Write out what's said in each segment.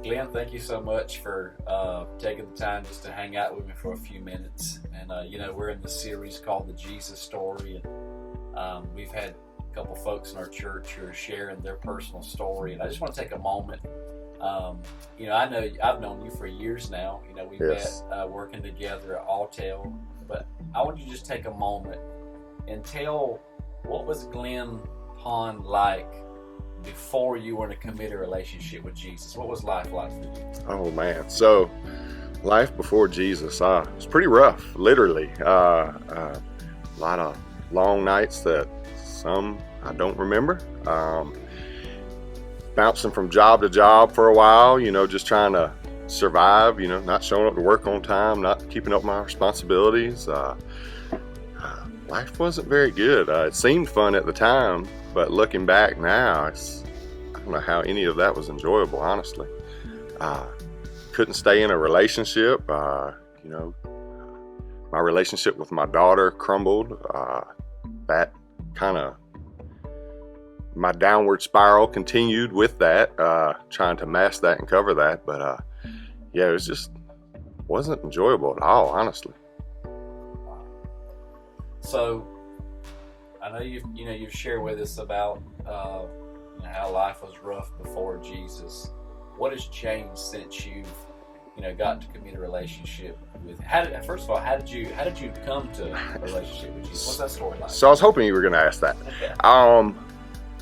Glenn, thank you so much for taking the time just to hang out with me for a few minutes. And we're in the series called The Jesus Story, and we've had a couple folks in our church who are sharing their personal story. And I just want to take a moment. I know I've known you for years now. We Yes. met working together at Alltel, but I want you to just take a moment and tell what was Glen Pond like before you were in a committed relationship with Jesus. What was life like for you? Oh man. So life before Jesus, was pretty rough, literally. A lot of long nights that some I don't remember. Bouncing from job to job for a while, just trying to survive, not showing up to work on time, not keeping up my responsibilities. Life wasn't very good. It seemed fun at the time, but looking back now, I don't know how any of that was enjoyable, honestly. Couldn't stay in a relationship. My relationship with my daughter crumbled. That kind of, my downward spiral continued with that, trying to mask that and cover that. But it was just wasn't enjoyable at all, honestly. So I know you've shared with us about how life was rough before Jesus. What has changed since you've gotten to commit a relationship with? First of all, how did you come to a relationship with Jesus? What's that story like? So I was hoping you were going to ask that.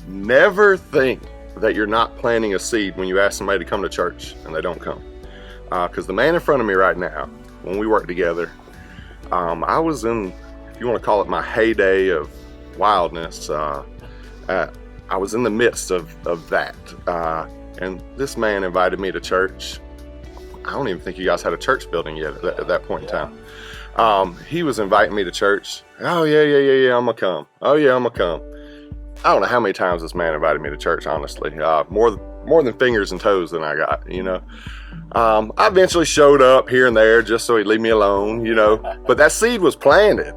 Never think that you're not planting a seed when you ask somebody to come to church and they don't come. Because the man in front of me right now, when we worked together, I was in, if you want to call it my heyday of wildness, I was in the midst of that. And this man invited me to church. I don't even think you guys had a church building yet at that point in time. He was inviting me to church. Oh, yeah, I'm going to come. Oh, yeah, I'm going to come. I don't know how many times this man invited me to church, honestly. More than fingers and toes than I got, I eventually showed up here and there just so he'd leave me alone, But that seed was planted.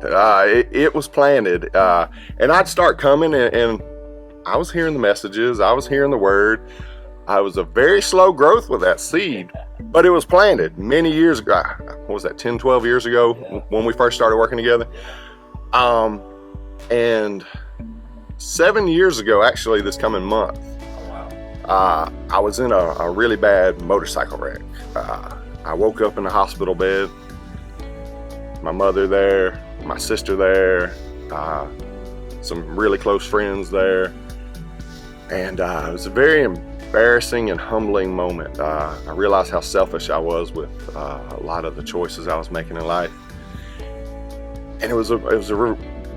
It was planted. And I'd start coming and I was hearing the messages. I was hearing the word. I was a very slow growth with that seed, but it was planted many years ago. What was that, 10, 12 years ago when we first started working together? And 7 years ago, actually, this coming month, I was in a really bad motorcycle wreck. I woke up in the hospital bed, my mother there, my sister there, some really close friends there. And it was a very embarrassing and humbling moment. I realized how selfish I was with a lot of the choices I was making in life. And it was a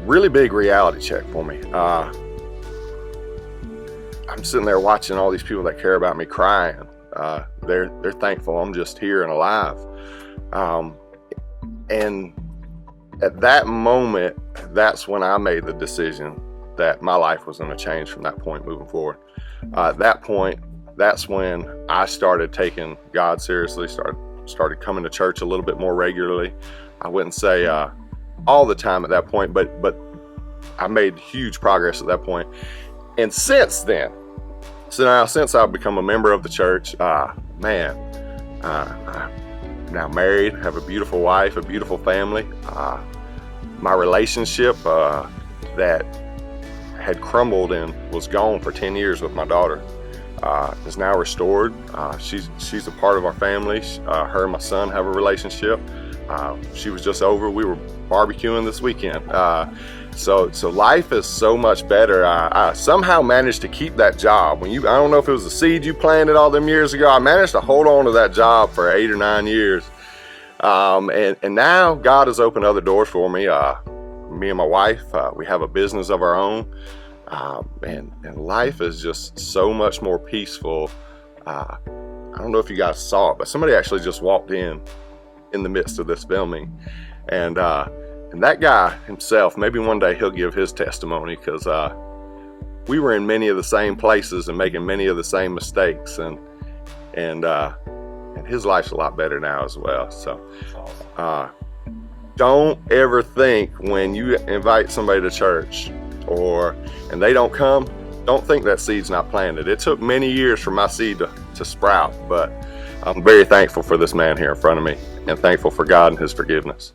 really big reality check for me. I'm sitting there watching all these people that care about me crying. They're thankful I'm just here and alive. And at that moment, that's when I made the decision that my life was going to change from that point moving forward. At that point, that's when I started taking God seriously, started coming to church a little bit more regularly. I wouldn't say all the time at that point, but I made huge progress at that point. And since then, since I've become a member of the church, I'm now married, have a beautiful wife, a beautiful family. My relationship that had crumbled and was gone for 10 years with my daughter is now restored. She's a part of our family. Her and my son have a relationship. She was just over. We were barbecuing this weekend. So life is so much better. I somehow managed to keep that job. I don't know if it was the seed you planted all them years ago. I managed to hold on to that job for 8 or 9 years. And now God has opened other doors for me. Me and my wife, we have a business of our own. And life is just so much more peaceful. I don't know if you guys saw it, but somebody actually just walked in the midst of this filming. And that guy himself, maybe one day he'll give his testimony, because we were in many of the same places and making many of the same mistakes, and his life's a lot better now as well. So don't ever think when you invite somebody to church and they don't come, don't think that seed's not planted. It took many years for my seed to sprout. But I'm very thankful for this man here in front of me, and thankful for God and his forgiveness.